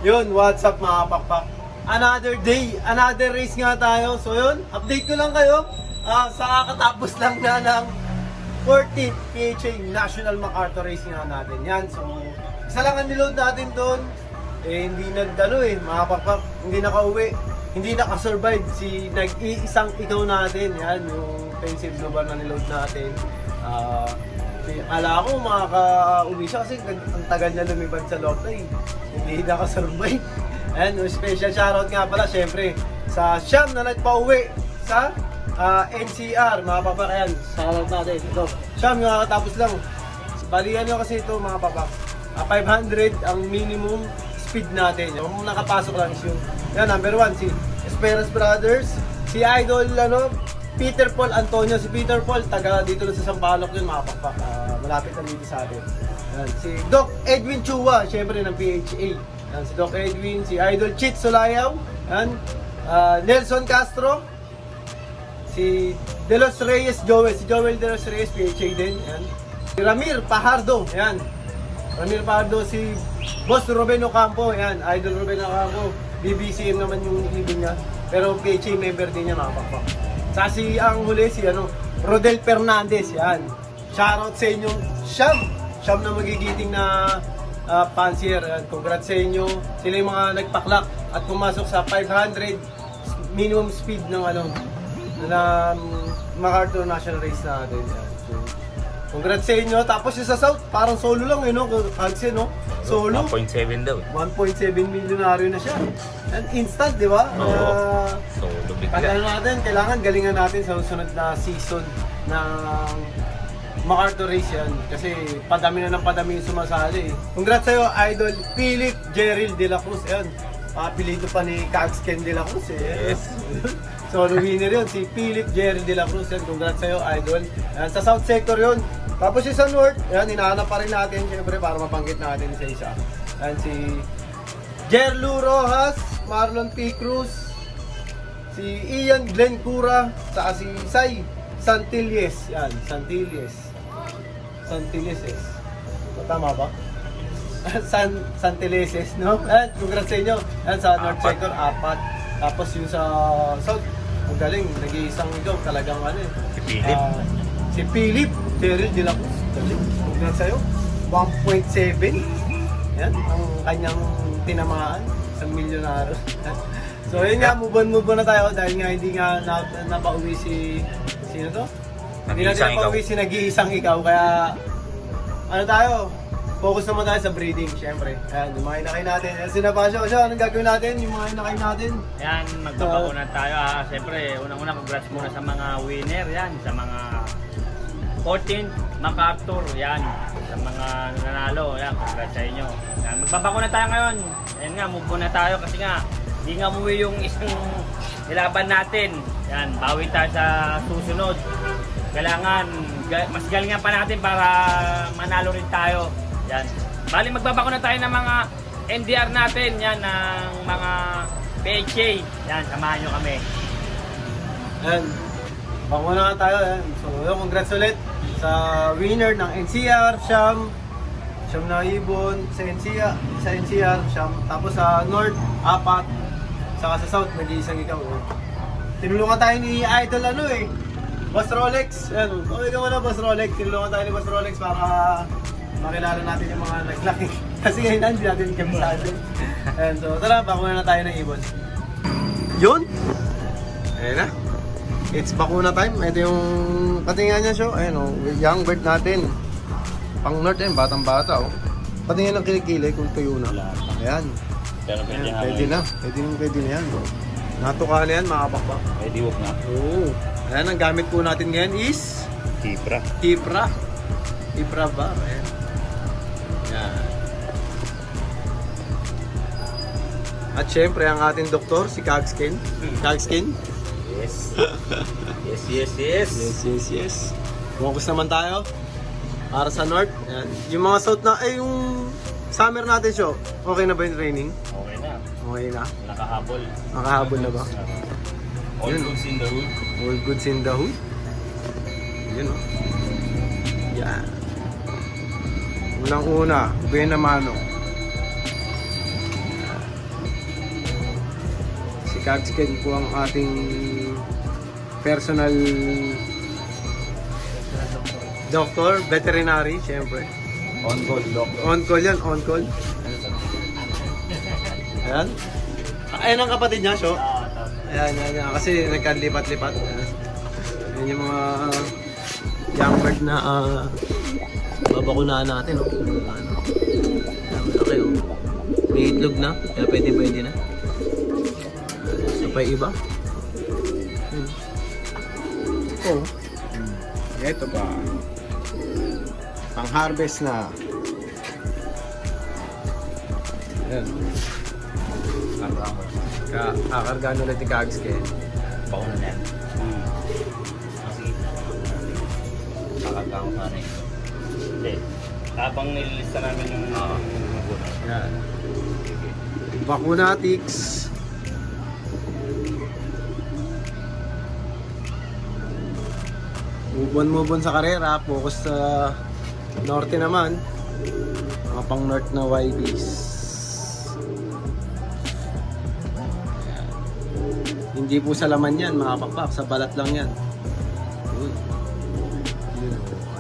Yun, what's up mga pakpak? Another day, another race nga tayo. So yun, update ko lang kayo. Sa katapos lang na ng 14th PHA National MacArthur Race nga natin. Yan, so isa lang ang niload natin doon. Hindi mga pakpak, hindi nakauwi. Hindi nakasurvive si nag-iisang ikaw natin. Yan, yung pensive global na niload natin. Akala ko makaka-uwi siya kasi ang tagal niya lumipad sa Lotay. Hindi nakasurvive. And special shoutout nga pala syempre sa Siyam na nagpa-uwi sa NCR. Mga papak, yan. Shoutout natin. Ito. Siyam, nakakatapos lang. Balian nyo kasi ito mga papak. 500 ang minimum speed natin. Yung nakapasok lang is yung yan, number 1, si Esperas Brothers. Si Idol, Peter Paul Antonio. Si Peter Paul, taga dito lang sa Sampaloc yun, mga pakpak. Malapit lang dito sa atin. Yan. Si Doc Edwin Chua, syempre ng PHA. Yan, si Doc Edwin, si Idol Chit Solayaw. Yan. Nelson Castro. Si De Los Reyes Joel. Si Joel De Los Reyes, PHA din. Yan. Si Ramir Pajardo. Yan. Ramir Pajardo, si Boss Ruben Ocampo. Yan. Idol Ruben Ocampo. BBCM naman yung ibig niya. Pero PHA member din niya, mga pakpak. Sa si ang huli, si Rodel Fernandez. Yan. Shoutout sa inyong Siyam na magigiting na fancier. Yan. Congrats sa inyo. Sila yung mga nagpaklak at pumasok sa 500 minimum speed ng na MacArthur National Race natin. Yan. So, congrats sa inyo. Tapos yung sa South, parang solo lang Kagse, Solo. 1.7 daw. 1.7 milyonaryo na siya. And instant, di ba? Oo. Solo bigla. Natin, kailangan galingan natin sa susunod na season ng MacArthur Race yan. Kasi padami na ng padami yung sumasali. Congrats sa'yo, Idol Philip Jerril De La Cruz. Yan. Apelido pa ni Cags Ken De La Cruz. Yes. Solo winner yun, si Philip Jerril De La Cruz. Yan. Congrats sa'yo, Idol. Yan. Sa South Sector yun. Tapos yung sa North, yan, hinahanap pa rin natin syempre para mabanggit natin isa-isa. Yan si Jerlu Rojas, Marlon P. Cruz, si Ian Glenn Cura, saka si Sai Santilles. Yan, Santilles. Tama ba? Santileses, no? Yan, congrats sa inyo. Yan, sa North Sector, 4. Tapos yung sa South, ang galing, nag-iisang ikaw, talagang Si Philip. Si Philip Jerril De La Cruz. Congrats sa'yo. 1.7. Yan, ang kanyang tinamaan sa milyonaryo. So yun nga, move on na tayo dahil nga hindi nga napauwi sino to? Hindi natin napauwi si nag-iisang ikaw. Kaya tayo? Focus naman tayo sa breeding, syempre. Ayan, yung mga inakay natin. Ayan, sinapasyo. Anong gagawin natin? Yung mga inakay natin. Ayan, magbabakuna tayo. Siyempre, unang-una, congrats muna sa mga winner. Yan, sa mga 14th MacArthur. Yan, sa mga nanalo. Yan, congrats sa inyo. Yan, magbabakuna tayo ngayon. Ayan nga, move muna tayo kasi nga, hindi nga umuwi yung isang nilaban natin. Yan, bawi tayo sa susunod. Kailangan, mas galingan pa natin para manalo rin tayo. Yan. Bali, magbabakuna tayo ng mga NDR natin. Yan, ng mga PHA. Yan, samahan nyo kami. Ayan, bakuna nga tayo. Ayan. So, congrats ulit sa winner ng NCR, Siyam na ibon, sa NCR, Siyam. Tapos sa North, 4. Saka sa South, nag-iisang ikaw. Tinulungan tayo ni Idol Boss Rolex. Ayan, ikaw na Boss Rolex. Tinulungan tayo ni Boss Rolex para makilala natin yung mga naglaki. Kasi ngayon hindi natin kabisado. And so tara, bakuna na tayo ng ibon. Yun! Ayan na. It's bakuna time. Ito yung patingan niya show. Ayan young bird natin. Pang North yan, batang bata Patingan ng kilikili kung tuyo na. Ayan. Pero Pwede na yan. Natuka na yan, mga pakpak. Pwede walk na. Oo. Ayan, ang gamit po natin ngayon is Kipra bar. Ayan. Yan. At syempre ang ating doktor si Cagskin. Yes. Yes. Focus naman tayo para sa North. Ayan. Yung mga South na yung summer natin show. Okay na ba yung training? Okay na. Nakahabol na ba? All goods in the hood. All goods in the hood. Yun Yan. Unang-una, Buena Mano. Kagsken po ang ating personal doctor, veterinary, syempre. On call, doctor. On call yan, on call. Ayan. Ayan ang kapatid niya, Sho. Ayan. Kasi nagkalipat-lipat. Ayan yung mga young bird na babakunahan natin. Oh. Ano. Okay, oh. May itlog na, kaya pwede na. So pa iba. Oh. Ito ba? Pang-harvest na. Ayan. Kakargaan ulit ni Kagsken. Pauna na yan. Kakagao ka rin. Hindi. Habang nililista namin yung maguna. Ayan. Vacunatics. Move on sa karera. Focus sa norte naman. Mga pang north na YBs. Ayan. Hindi po sa laman yan mga pakpak. Sa balat lang yan. Yun.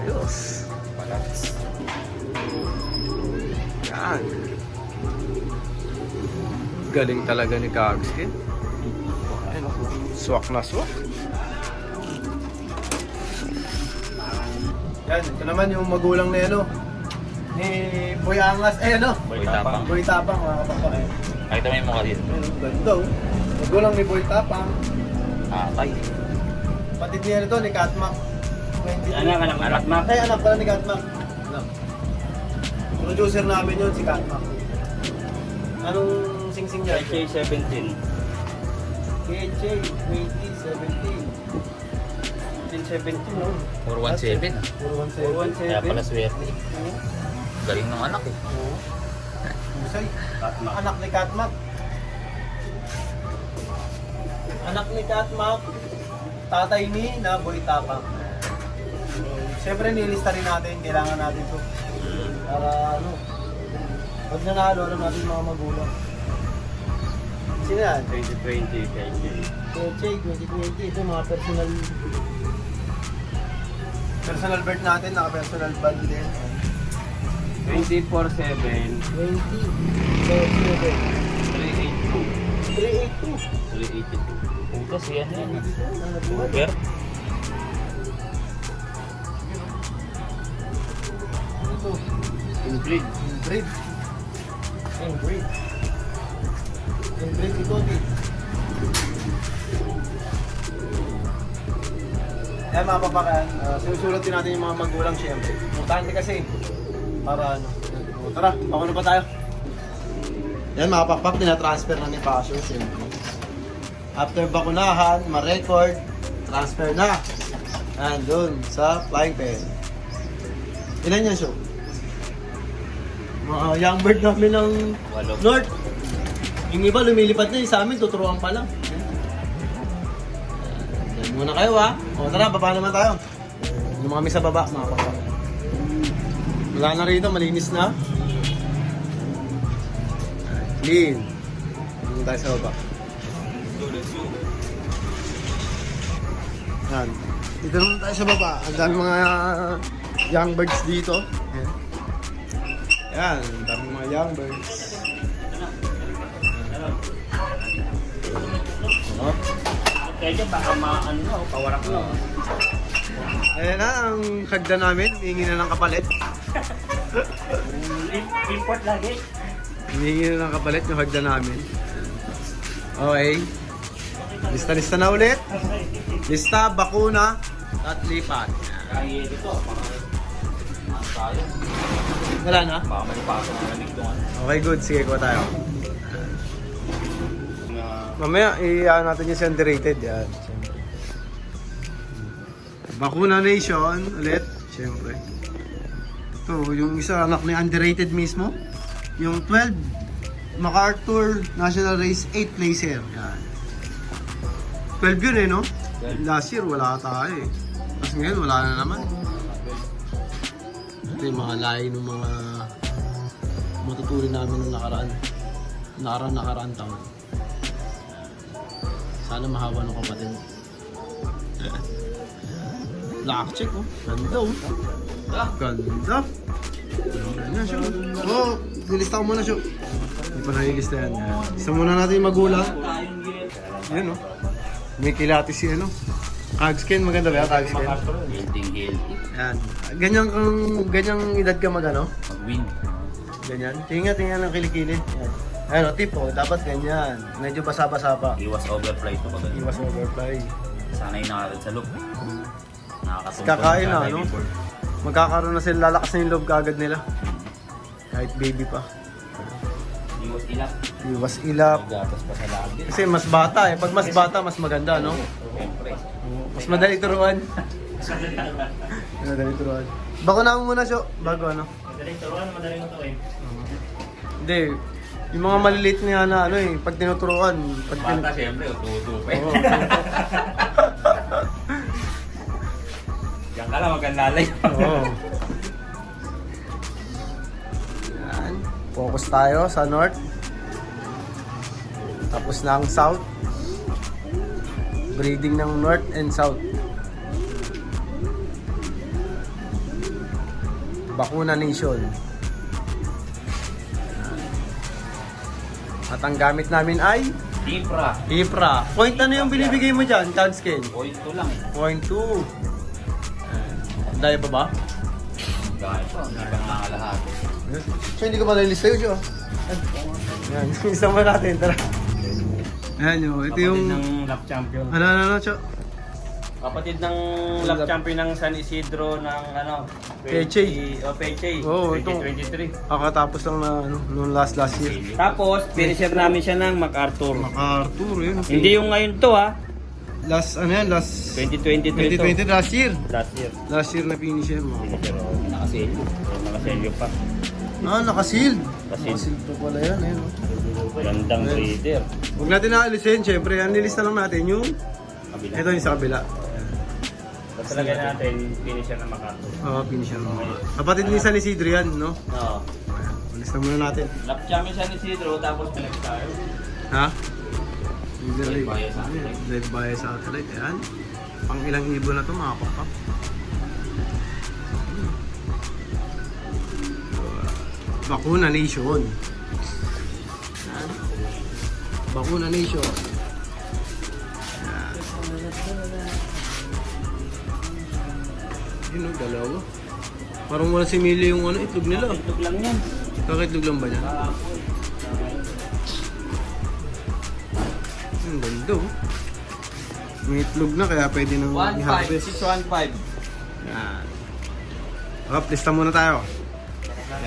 Ayos. Palats. Yan. Galing talaga ni Kagsken. Ayun, swak na swak. Yan, ito naman yung magulang na ano ni Boy Angas, Boy Tapang. Boy Tapang, mga kapakpak. Nakita mo yung mukha dito. Ayun, ganda oh. Magulang ni Boy Tapang. Atay. Patid niya nito ni Katmak. Anak. Ay, anak pala ni Katmak. Anak. Producer namin yun, si Katmak. Anong sing-sing niya? KK17. KJ 2017. 17, no? 417. Puro 17. Kaya pala swerte. Galing ng anak eh. Oo. Husay. Katmak. Anak ni Katmak. Anak ni Katmak. Tatay ni na Boy Tapang. Siyempre nilista rin natin. Kailangan natin to. Para ano. Pag nanalo, alam natin mga magulang. Sino yan? 2020 KK. KJ 2020. Ito mga personal bird natin. Naka-personal band din. 24/7. 20. 382. 382. Ugas yan. Uber? Uber. Ito. Inbreed. Inbreed. Inbreed. Inbreed ito. Eh mga papakan, sinusulat din natin yung mga magulang siyempre. Importante kasi. Para ano. Tara, bako na pa tayo. Yan mga pakpak, tinatransfer na ni Passion siyempre. After bakunahan, ma-record, transfer na. And doon sa flying pen. Ilan yan, Show? Mga young bird namin ng Walo. North. Yung iba lumilipad na, yung sa amin tuturuan pa lang. Diyan muna kayo ha. O tara, baba naman tayo. Yung kami sa baba, mga papa. Wala na rito, malinis na. Clean. Dito tayo sa baba. Yan. Dito naman tayo sa baba. Ang dami mga young birds dito. Yan. Yan, ang dami mga young birds. Oh. Kaya baka maano na, pawarak na. Ayan na, ang kagda namin. Hihingi na ng kapalit. Import lagi. Hihingi na ng kapalit yung kagda namin. Okay. Lista na ulit. Lista, bakuna, at lipat. Kaya dito, Tayo. Wala na? Baka may pasok na lamig doon. Okay, good. Sige, kuha tayo. Mamaya, i-ano natin yung underrated. Yan, siyempre. Bakuna Nation, ulit. Siyempre. Ito, yung isa anak ni underrated mismo. Yung 12, MacArthur National Race 8 placer. Yan. 12 yun eh, no? Last year, wala tayo eh. Tapos ngayon, wala na naman. Ito yung mga lahi ng mga matutuloy namin nung nakaraan taon. Sana mahawa ng kapatid mo. Lock check oh. Ganda oh. Ganda. Ganyan siya. Oh, nilista ko muna siya. Hindi pa nalilista yan. Lista muna natin yung magulang. Yan oh. May kilati si ano. Kagskin, maganda ba yan? Kagskin. Healthy. Yan. Ganyang edad ka magano? Mag-win. Ganyan. Tingnan ng kilikili. Yan. Ano, tip oh. Dapat ganyan. Medyo basa-basa pa. Iwas overfly to pag Iwas overfly. Sana yung nakakad sa loob. Nakakatungkol Kakain na, sa ano? before. Magkakaroon na sila, lalakas na yung loob kagad nila. Kahit baby pa. Iwas ilap. Iwas ilap. Gatas pa sa labi. Kasi mas bata eh. Pag mas bata, mas maganda, no? Siyempre. Mas madali turuan. Mas madali turuan. Bako naman muna siya. Bago ano. Madaling turuan, madaling turuan. Hindi. Yung mga maliliit niya na ano eh. Pag tinuturuan. Pag Bata siyempre, ututo pa eh. Oo. Diyan ka lang, magandalay. Oo. Yan. Focus tayo sa north. Tapos na ang south. Breeding ng north and south. Bakuna Nation. At ang gamit namin ay Tipra. Hipra. Point ano yung binibigay mo dyan? Child scale? Point to lang eh. Point 2. Daya pa ba? Gaya pa, hindi ka nakakalahati. So hindi ko malilis sa'yo, Jo. Yan, isa mo natin, tara. Ayan yun, ito yung... ng lap champion. Ano, Jo? Kapatid ng lap champion ng San Isidro ng ano? Peche. Peche. Oo, ito. 2023. Kakatapos lang na, ano, noong last year. Tapos, finisher namin siya ng MacArthur. MacArthur, yun. Hindi yung ngayon to ha. Last, ano yan, last... 2023 to. 2020, last year. Last year. Last year na finisher mo. Finisher. Nakasilyo. Nakaselyo pa. Naka-sealed. Naka-sealed. Naka-sealed pa pala yan, ayun. Gandang breeder. Huwag natin naalisin, syempre, ang nilista lang natin yung... Kabila. Ito yung sa kabila. Basta lagyan natin finisher ng MacArthur. Oo, finisher mo. Kapatid ni San Isidro yan, no? Oo. Lista muna natin. Lap champion San Isidro, tapos pinag tayo. Ha? Live bias satellite. Live bias satellite. Ayan. Pang ilang ibon na to mga kapap. Bakuna Nation. Ayan. Bakuna Nation. Ayan. Yun o, dalawa. Parang wala simili yung ano, itlog nila. Itlog lang yan. Kaka-itlog lang ba yan? Ang ganda oh. May itlog na kaya pwede nang i-harvest. 615. Yan. Up, lista muna tayo.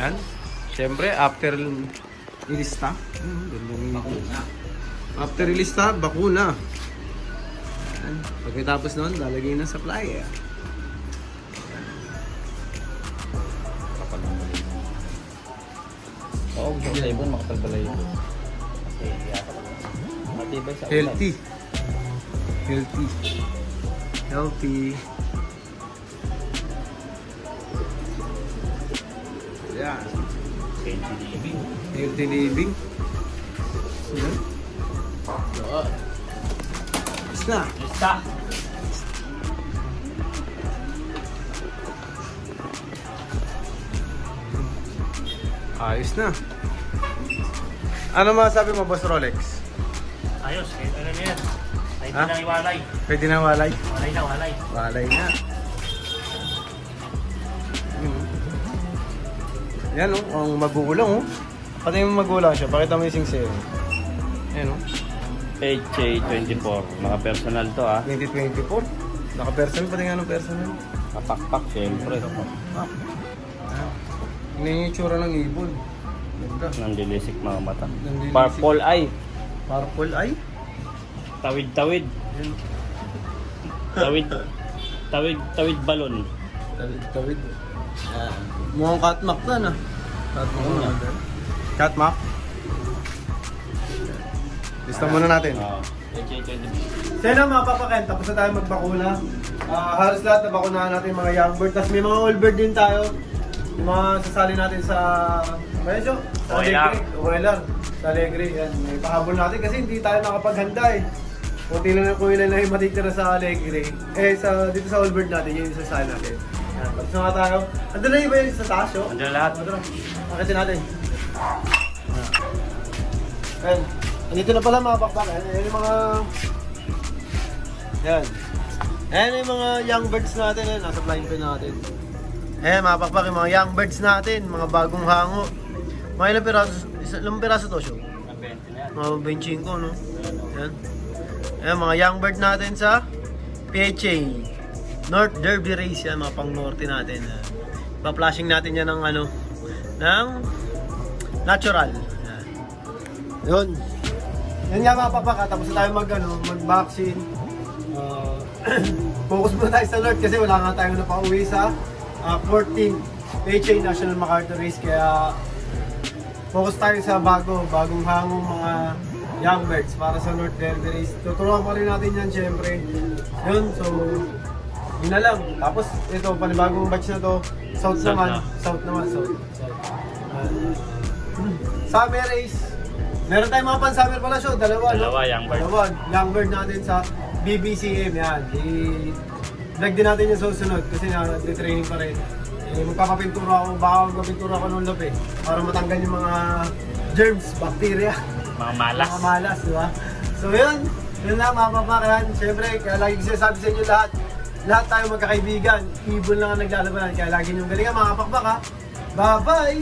Yan. Siyempre, after ilista. After ilista, bakuna. Yan. Pagkatapos nun, lalagay na sa flyer. Kapag namali. Oo, gusto ko sa ibon, makapagbalay yun. Matibay sa Healthy. Healthy. Healthy. Yan. Healthy living. Healthy living. Yan. Is na. Lista. Ayos na. Ano masasabi mo, Boss Rolex? Ayos, kahit ano na yan. Kahit Ha? na iwalay. Pwede na walay? Walay na, walay. Walay na. Yan oh, ang magulang oh. Pati yung magulang siya, pakita mo yung singsero. Yan oh, HA24, naka-personal to ah. 2024. Naka-personal, pati nga ng personal. Kapakpak, syempre. Ah. Tingnan yung itsura ng ibon. Ganda. Nandilisik mga mata. Nandilisik. Purple eye. Purple eye. Tawid-tawid. Yan. Tawid balon. Tawid. Mukhang catmac na na. Catmac na. Catmac. Lista muna natin. HA24. Sino mga papaken, tapos na tayo magbakuna. Halos lahat na bakunahan natin yung mga young bird. Tapos may mga old bird din tayo. Yung mga sasali natin sa... Medyo? Sa Oilar. Alegre. Oilar. Sa Alegre. Yan. May pahabol natin kasi hindi tayo nakapaghanda eh. Kunti lang na kung ilan lang yung matitira sa Alegre. Dito sa Allbird natin, yun yung isasahan natin. Yan, tapos na nga tayo. Andun na yung iba yung sa taas, oh. Andun lahat. Andun. Akitin natin. Ayan. Andito na pala mga bakbak. Ayan yung mga... Ayan. Ayan yung mga young birds natin. Ayan, nasa blind pen natin. Ayan mga bakbak, yung mga young birds natin. Mga bagong hango. Mga ilang piraso to, show? Ang 20 na yan. Mga 25, no? Ayan. Ayan, mga young bird natin sa PHA. North Derby Race yan, mga pang-norte natin. Pa-flashing natin yan ng ano, ng natural. Ayan. Yun. Yun nga mga papaka, tapos na tayo mag-vaccine. Focus muna tayo sa North kasi wala nga tayong napauwi sa 14th PHA National MacArthur Race. Kaya focus tayo sa bagong hangong mga young birds para sa North Derby Race. Tuturuan pa rin natin yan syempre. Yun, so yun na lang. Tapos ito, panibagong batch na to. South naman. Summer race. Meron tayong mga pan-summer pala show. Dalawa, young bird. Dalawa, young bird natin sa BBCM. Yan. I-vlog din natin yung susunod kasi na-training pa rin. Magpapapintura ako, baka magpapintura ako ng lope para matanggal yung mga germs, bacteria. Mga malas. Mga malas, di ba? So yun lang mga papakayan. Siyempre, kaya lagi ko sinasabi sa inyo lahat tayo magkakaibigan. Ibon lang ang naglalabanan. Kaya lagi niyong galingan mga pakpak ha. Bye-bye!